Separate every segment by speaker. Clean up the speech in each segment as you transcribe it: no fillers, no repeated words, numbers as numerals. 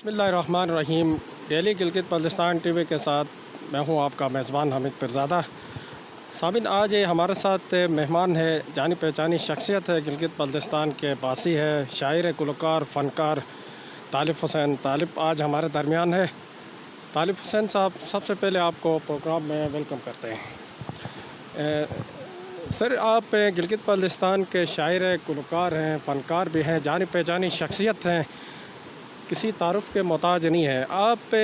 Speaker 1: بسم اللہ الرحمن الرحیم۔ Daily Gilgit Baltistan T V کے ساتھ میں ہوں آپ کا میزبان حامد پیرزادہ۔ سامعین، آج ہمارے ساتھ مہمان ہے، جانی پہچانی شخصیت ہے، گلگت بلتستان کے باسی ہے، شاعر، گلوکار، فنکار طالب حسین۔ طالب آج ہمارے درمیان ہے۔ طالب حسین صاحب، سب سے پہلے آپ کو پروگرام میں ویلکم کرتے ہیں۔ سر، آپ گلگت بلتستان کے شاعر، گلوکار ہیں، فنکار بھی ہیں، جانی پہچانی شخصیت ہیں، کسی تعارف کے محتاج نہیں ہے۔ آپ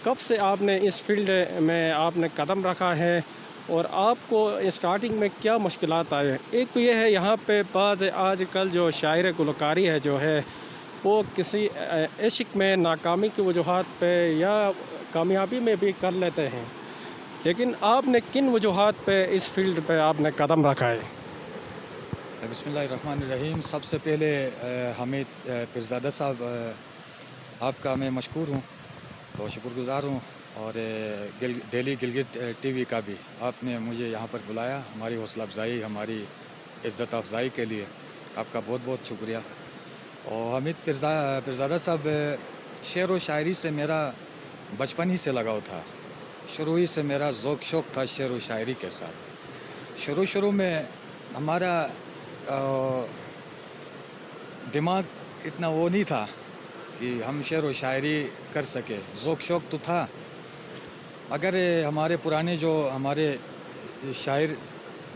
Speaker 1: کب سے آپ نے اس فیلڈ میں آپ نے قدم رکھا ہے اور آپ کو اسٹارٹنگ میں کیا مشکلات آئے؟ ایک تو یہ ہے، یہاں پہ بعض آج کل جو شاعر گلوکاری ہے جو ہے وہ کسی عشق میں ناکامی کی وجوہات پہ یا کامیابی میں بھی کر لیتے ہیں، لیکن آپ نے کن وجوہات پہ اس فیلڈ پہ آپ نے قدم رکھا ہے؟
Speaker 2: بسم اللہ الرحمن الرحیم۔ سب سے پہلے حامد پیرزادہ صاحب، آپ کا میں مشکور ہوں، تو شکر گزار ہوں، اور ڈیلی گلگت ٹی وی کا بھی آپ نے مجھے یہاں پر بلایا، ہماری حوصلہ افزائی، ہماری عزت افزائی کے لیے آپ کا بہت بہت شکریہ۔ تو حامد پیرزادہ صاحب، شعر و شاعری سے میرا بچپن ہی سے لگاؤ تھا، شروع ہی سے میرا ذوق شوق تھا شعر و شاعری کے ساتھ۔ شروع میں ہمارا دماغ اتنا وہ نہیں تھا کہ ہم شعر و شاعری کر سکے، ذوق شوق تو تھا، مگر ہمارے پرانے جو ہمارے شاعر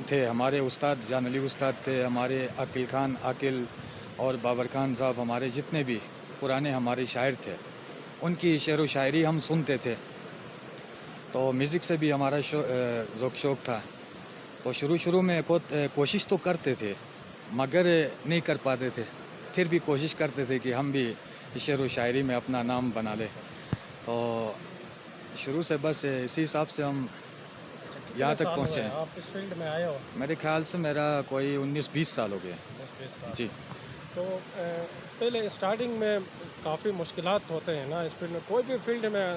Speaker 2: تھے، ہمارے استاد جان علی استاد تھے، ہمارے عقیل خان عاقل اور بابر خان صاحب، ہمارے جتنے بھی پرانے ہمارے شاعر تھے، ان کی شعر و شاعری ہم سنتے تھے، تو میوزک سے بھی ہمارا ذوق شوق تھا۔ تو شروع میں کوشش تو کرتے تھے مگر نہیں کر پاتے تھے، پھر بھی کوشش کرتے تھے کہ ہم بھی شعر و شاعری میں اپنا نام بنا لیں، تو شروع سے بس اسی حساب سے ہم یہاں تک پہنچے ہیں۔
Speaker 1: آپ اس فیلڈ میں آئے ہو؟
Speaker 2: میرے خیال سے میرا کوئی 19-20 سال ہو گئے۔
Speaker 1: 10-20 سال۔
Speaker 2: جی،
Speaker 1: تو پہلے اسٹارٹنگ میں کافی مشکلات ہوتے ہیں نا اس فیلڈ میں، کوئی بھی فیلڈ میں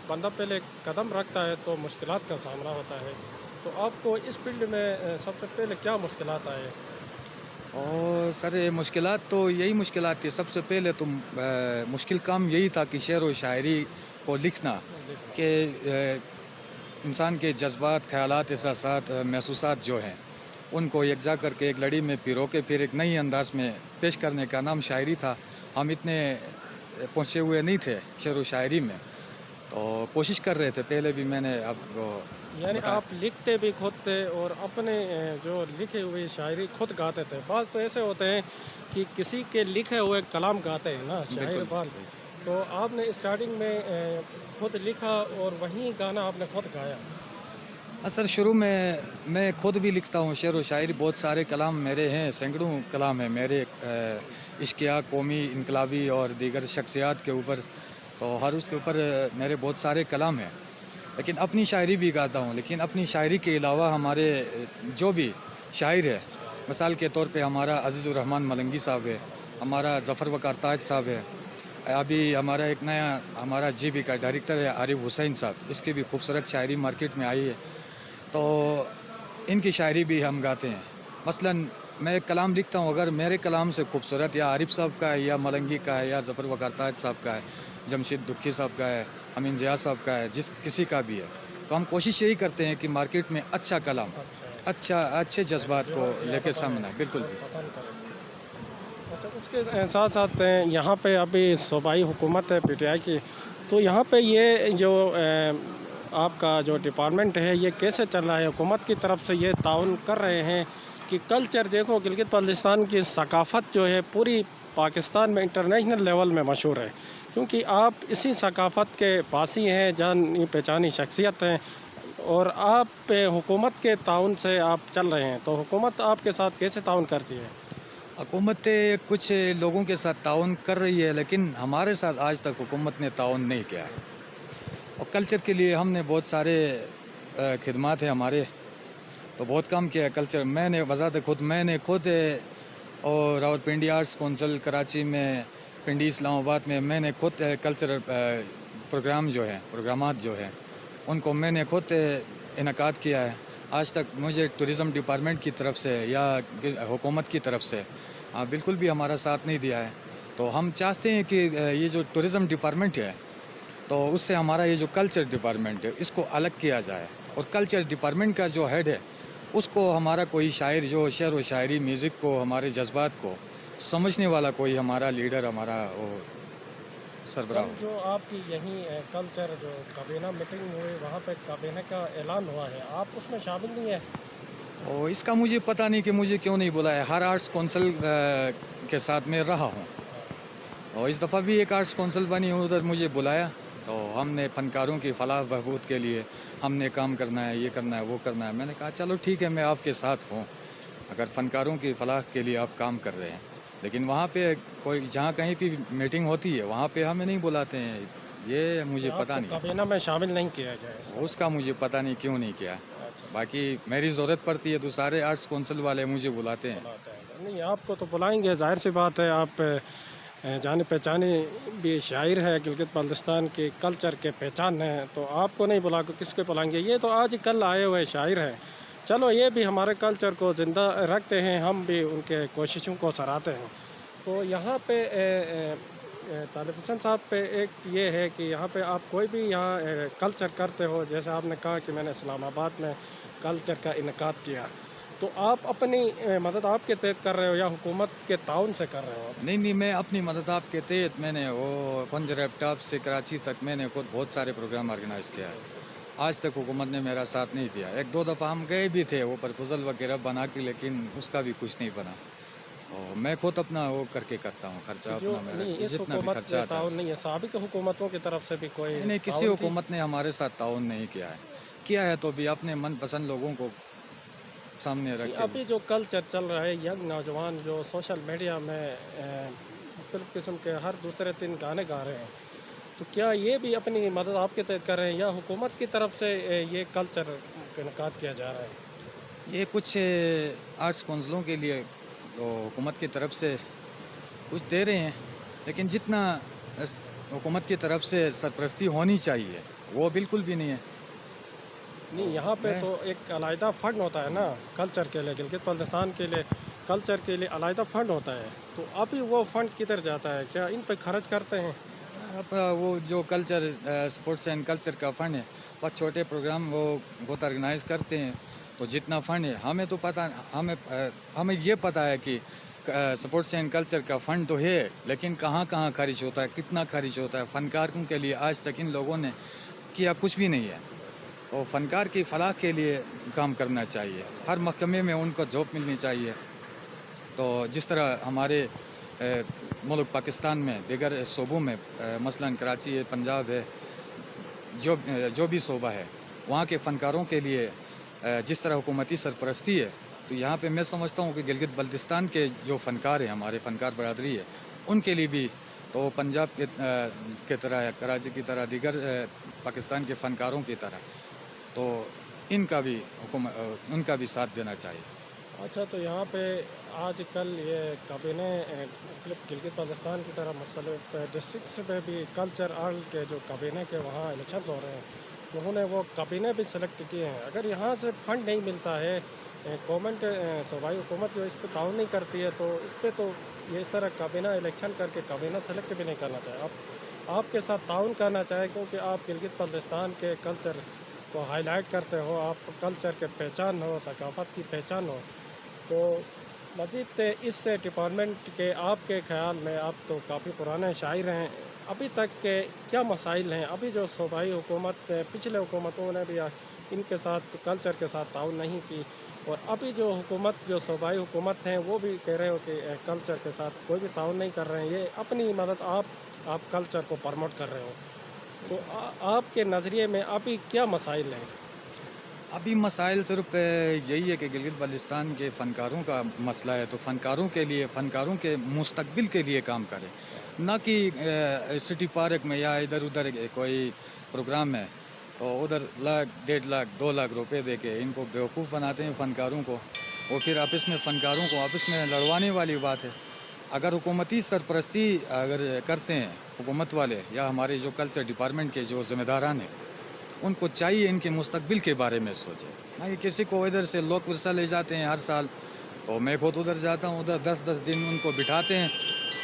Speaker 1: بندہ پہلے قدم رکھتا ہے تو مشکلات کا سامنا ہوتا ہے، تو آپ کو اس فیلڈ میں سب سے پہلے کیا مشکلات آئے؟
Speaker 2: اور سر، مشکلات تو یہی مشکلات تھی، سب سے پہلے تو مشکل کام یہی تھا کہ شعر و شاعری کو لکھنا، کہ انسان کے جذبات، خیالات، احساسات، محسوسات جو ہیں ان کو یکجا کر کے ایک لڑی میں پیرو کے پھر ایک نئی انداز میں پیش کرنے کا نام شاعری تھا۔ ہم اتنے پہنچے ہوئے نہیں تھے شعر و شاعری میں، تو کوشش کر رہے تھے، پہلے بھی میں نے اب
Speaker 1: یعنی
Speaker 2: بتایا۔
Speaker 1: آپ لکھتے بھی خود تھے اور اپنے جو لکھے ہوئے شاعری خود گاتے تھے؟ بعض تو ایسے ہوتے ہیں کہ کسی کے لکھے ہوئے کلام گاتے ہیں نا شاعر
Speaker 2: بالکل
Speaker 1: بعض،
Speaker 2: صحیح۔
Speaker 1: تو آپ نے اسٹارٹنگ میں خود لکھا اور وہیں گانا آپ نے خود گایا؟
Speaker 2: سر، شروع میں خود بھی لکھتا ہوں شعر و شاعری، بہت سارے کلام میرے ہیں، سینکڑوں کلام ہیں میرے، عشقیہ، قومی، انقلابی اور دیگر شخصیات کے اوپر، تو ہر اس کے اوپر میرے بہت سارے کلام ہیں، لیکن اپنی شاعری بھی گاتا ہوں۔ لیکن اپنی شاعری کے علاوہ ہمارے جو بھی شاعر ہے، مثال کے طور پہ ہمارا عزیز الرحمن ملنگی صاحب ہے، ہمارا ظفر وقار تاج صاحب ہے، ابھی ہمارا ایک نیا ہمارا جی بی کا ڈائریکٹر ہے عارف حسین صاحب، اس کی بھی خوبصورت شاعری مارکیٹ میں آئی ہے، تو ان کی شاعری بھی ہم گاتے ہیں۔ مثلاً میں ایک کلام لکھتا ہوں، اگر میرے کلام سے خوبصورت یا عارف صاحب کا ہے، یا ملنگی کا ہے، یا ظفر وقار تاج صاحب کا ہے، جمشید دکھی صاحب کا ہے، امین ضیاء صاحب کا ہے، کسی کا بھی ہے، تو ہم کوشش یہی کرتے ہیں کہ مارکیٹ میں اچھا کلام، اچھے جذبات کو لے کے سامنے آئے۔ بالکل بھی۔
Speaker 1: پسند کریں۔ اچھا، اس کے ساتھ ساتھ یہاں پہ ابھی صوبائی حکومت ہے پی ٹی آئی کی، تو یہاں پہ یہ جو آپ کا جو ڈپارٹمنٹ ہے یہ کیسے چل رہا ہے؟ حکومت کی طرف سے یہ تعاون کر رہے ہیں کہ کلچر، دیکھو گلگت بلتستان کی ثقافت جو ہے پوری پاکستان میں انٹرنیشنل لیول میں مشہور ہے، کیونکہ آپ اسی ثقافت کے باسی ہیں، جانی پہچانی شخصیت ہیں، اور آپ پہ حکومت کے تعاون سے آپ چل رہے ہیں، تو حکومت آپ کے ساتھ کیسے تعاون کرتی ہے؟
Speaker 2: حکومت کچھ لوگوں کے ساتھ تعاون کر رہی ہے، لیکن ہمارے ساتھ آج تک حکومت نے تعاون نہیں کیا ہے، اور کلچر کے لیے ہم نے بہت سارے خدمات ہیں ہمارے، تو بہت کام کیا ہے کلچر۔ میں نے خود اور راولپنڈی آرٹس کونسل کراچی میں، پنڈی اسلام آباد میں، میں نے خود کلچرل پروگرامات جو ہیں ان کو میں نے خود انعقاد کیا ہے۔ آج تک مجھے ٹورزم ڈپارٹمنٹ کی طرف سے یا حکومت کی طرف سے بالکل بھی ہمارا ساتھ نہیں دیا ہے، تو ہم چاہتے ہیں کہ یہ جو ٹورزم ڈپارٹمنٹ ہے تو اس سے ہمارا یہ جو کلچر ڈپارٹمنٹ ہے اس کو الگ کیا جائے، اور کلچر ڈپارٹمنٹ کا جو ہیڈ ہے اس کو ہمارا کوئی شاعر جو شعر و شاعری میوزک کو ہمارے جذبات کو سمجھنے والا کوئی ہمارا لیڈر ہمارا وہ سربراہ
Speaker 1: کل
Speaker 2: ہو۔
Speaker 1: جو آپ کی یہیں کلچر جو کابینہ میٹنگ ہوئی وہاں پہ کابینہ کا اعلان ہوا ہے، آپ اس میں شامل نہیں ہیں؟
Speaker 2: تو اس کا مجھے پتہ نہیں کہ مجھے کیوں نہیں بلایا، ہر آرٹس کونسل کے ساتھ میں رہا ہوں، اور اس دفعہ بھی ایک آرٹس کونسل بنی ہوں، ادھر مجھے بلایا تو ہم نے فنکاروں کی فلاح بہبود کے لیے ہم نے کام کرنا ہے، یہ کرنا ہے، وہ کرنا ہے۔ میں نے کہا چلو ٹھیک ہے، میں آپ کے ساتھ ہوں اگر فنکاروں کی فلاح کے لیے آپ کام کر رہے ہیں، لیکن وہاں پہ کوئی جہاں کہیں بھی میٹنگ ہوتی ہے وہاں پہ ہمیں نہیں بلاتے ہیں، یہ مجھے
Speaker 1: آپ
Speaker 2: پتہ
Speaker 1: کو
Speaker 2: نہیں،
Speaker 1: کابینہ میں شامل نہیں کیا جائے
Speaker 2: اس کا مجھے پتہ نہیں کیوں نہیں کیا۔
Speaker 1: اچھا،
Speaker 2: باقی میری ضرورت پڑتی ہے تو سارے آرٹس کونسل والے مجھے بلاتے ہیں۔
Speaker 1: بلاتے ہیں نہیں، آپ کو تو بلائیں گے، ظاہر سی بات ہے، آپ جانے پہچانے بھی شاعر ہے، گلگت بلتستان کے کلچر کے پہچان ہیں، تو آپ کو نہیں بلا کے کس کے بلائیں گے؟ یہ تو آج کل آئے ہوئے شاعر ہیں، چلو یہ بھی ہمارے کلچر کو زندہ رکھتے ہیں، ہم بھی ان کے کوششوں کو سراہتے ہیں۔ تو یہاں پہ طالب حسن صاحب پہ ایک یہ ہے کہ یہاں پہ آپ کوئی بھی یہاں کلچر کرتے ہو، جیسے آپ نے کہا کہ میں نے اسلام آباد میں کلچر کا انعقاد کیا، تو آپ اپنی مدد آپ کے تحت کر رہے ہو یا حکومت کے تعاون سے کر رہے ہو؟
Speaker 2: نہیں، میں اپنی مدد آپ کے تحت میں نے وہ کنجریب ٹاپ سے کراچی تک میں نے خود بہت سارے پروگرام آرگنائز کیا ہے۔ آج تک حکومت نے میرا ساتھ نہیں دیا، ایک دو دفعہ ہم گئے بھی تھے وہ پرپوزل وغیرہ بنا کے، لیکن اس کا بھی کچھ نہیں بنا، اور میں خود اپنا وہ کر کے کرتا ہوں، خرچہ
Speaker 1: جو
Speaker 2: اپنا میرا
Speaker 1: نہیں، اس
Speaker 2: جتنا بھی
Speaker 1: حکومت
Speaker 2: خرچہ
Speaker 1: سے
Speaker 2: آتا ہے
Speaker 1: تعاون
Speaker 2: اس
Speaker 1: نہیں ہے، سابق حکومتوں کی طرف سے بھی کوئی
Speaker 2: نہیں، کسی
Speaker 1: تعاون کی؟
Speaker 2: حکومت نے ہمارے ساتھ تعاون نہیں کیا ہے تو بھی اپنے من پسند لوگوں کو سامنے رکھ کے۔
Speaker 1: ابھی جو کلچر چل رہا ہے، ینگ نوجوان جو سوشل میڈیا میں مختلف قسم کے ہر دوسرے دن گانے گا رہے ہیں، تو کیا یہ بھی اپنی مدد آپ کے تحت کر رہے ہیں یا حکومت کی طرف سے یہ کلچر کا انعقاد کیا جا رہا ہے؟
Speaker 2: یہ کچھ آرٹس کونسلوں کے لیے تو حکومت کی طرف سے کچھ دے رہے ہیں، لیکن جتنا حکومت کی طرف سے سرپرستی ہونی چاہیے وہ بالکل بھی نہیں ہے۔
Speaker 1: نہیں، یہاں پہ
Speaker 2: میں
Speaker 1: تو ایک علیحدہ فنڈ ہوتا ہے نا کلچر کے لیے، گلگت بلتستان کے لیے کلچر کے لیے علیحدہ فنڈ ہوتا ہے، تو ابھی وہ فنڈ کدھر جاتا ہے؟ کیا ان پہ خرچ کرتے ہیں؟
Speaker 2: اپنا وہ جو کلچر اسپورٹس اینڈ کلچر کا فنڈ ہے، بہت چھوٹے پروگرام وہ بہت آرگنائز کرتے ہیں، تو جتنا فنڈ ہے ہمیں تو پتہ، ہمیں یہ پتہ ہے کہ اسپورٹس اینڈ کلچر کا فنڈ تو ہے، لیکن کہاں کہاں خرچ ہوتا ہے، کتنا خرچ ہوتا ہے، فنکاروں کے لیے آج تک ان لوگوں نے کیا کچھ بھی نہیں ہے، اور فنکار کی فلاح کے لیے کام کرنا چاہیے، ہر محکمے میں ان کو جاب ملنی چاہیے، تو جس طرح ہمارے ملک پاکستان میں دیگر صوبوں میں مثلاً کراچی ہے، پنجاب ہے، جو بھی صوبہ ہے وہاں کے فنکاروں کے لیے جس طرح حکومتی سرپرستی ہے، تو یہاں پہ میں سمجھتا ہوں کہ گلگت بلتستان کے جو فنکار ہیں، ہمارے فنکار برادری ہے، ان کے لیے بھی تو پنجاب کے طرح یا کراچی کی طرح دیگر پاکستان کے فنکاروں کی طرح تو ان کا بھی ساتھ دینا چاہیے۔
Speaker 1: اچھا، تو یہاں پہ آج کل یہ کابینہ مختلف گلگت بلتستان کی طرح مختلف ڈسٹرکٹس میں بھی کلچر آرٹ کے جو کابینہ کے وہاں الیکشنز ہو رہے ہیں، انہوں نے وہ کابینہ بھی سلیکٹ کیے ہیں، اگر یہاں سے فنڈ نہیں ملتا ہے، گورنمنٹ صوبائی حکومت جو اس پہ تعاون نہیں کرتی ہے، تو اس پہ تو یہ اس طرح کابینہ الیکشن کر کے کابینہ سلیکٹ بھی نہیں کرنا چاہے، آپ کے ساتھ تعاون کرنا چاہے، کیونکہ آپ گلگت بلتستان کے کلچر کو ہائی لائٹ کرتے ہو، آپ کلچر کے پہچان ہو، ثقافت کی پہچان ہو، تو مزید اس ڈپارٹمنٹ کے آپ کے خیال میں آپ تو کافی پرانے شاعر ہیں، ابھی تک کے کیا مسائل ہیں؟ ابھی جو صوبائی حکومت پچھلے حکومتوں نے بھی ان کے ساتھ کلچر کے ساتھ تعاون نہیں کی، اور ابھی جو حکومت جو صوبائی حکومت ہیں وہ بھی کہہ رہے ہو کہ کلچر کے ساتھ کوئی بھی تعاون نہیں کر رہے ہیں، یہ اپنی مدد آپ کلچر کو پروموٹ کر رہے ہو، تو آپ کے نظریے میں ابھی کیا مسائل ہیں؟
Speaker 2: ابھی مسائل صرف یہی ہے کہ گلگت بلتستان کے فنکاروں کا مسئلہ ہے، تو فنکاروں کے مستقبل کے لیے کام کرے، نہ کہ سٹی پارک میں یا ادھر ادھر کوئی پروگرام ہے تو ادھر لاکھ 1.5 لاکھ 2 لاکھ روپے دے کے ان کو بیوقوف بناتے ہیں فنکاروں کو، اور پھر فنکاروں کو آپس میں لڑوانے والی بات ہے۔ اگر حکومتی سرپرستی اگر کرتے ہیں حکومت والے یا ہمارے جو کلچر ڈپارٹمنٹ کے جو ذمہ داران ہیں، ان کو چاہیے ان کے مستقبل کے بارے میں سوچیں، نہ کہ کسی کو ادھر سے لوک ورثہ لے جاتے ہیں ہر سال، تو میں خود ادھر جاتا ہوں، ادھر 10 دن ان کو بٹھاتے ہیں،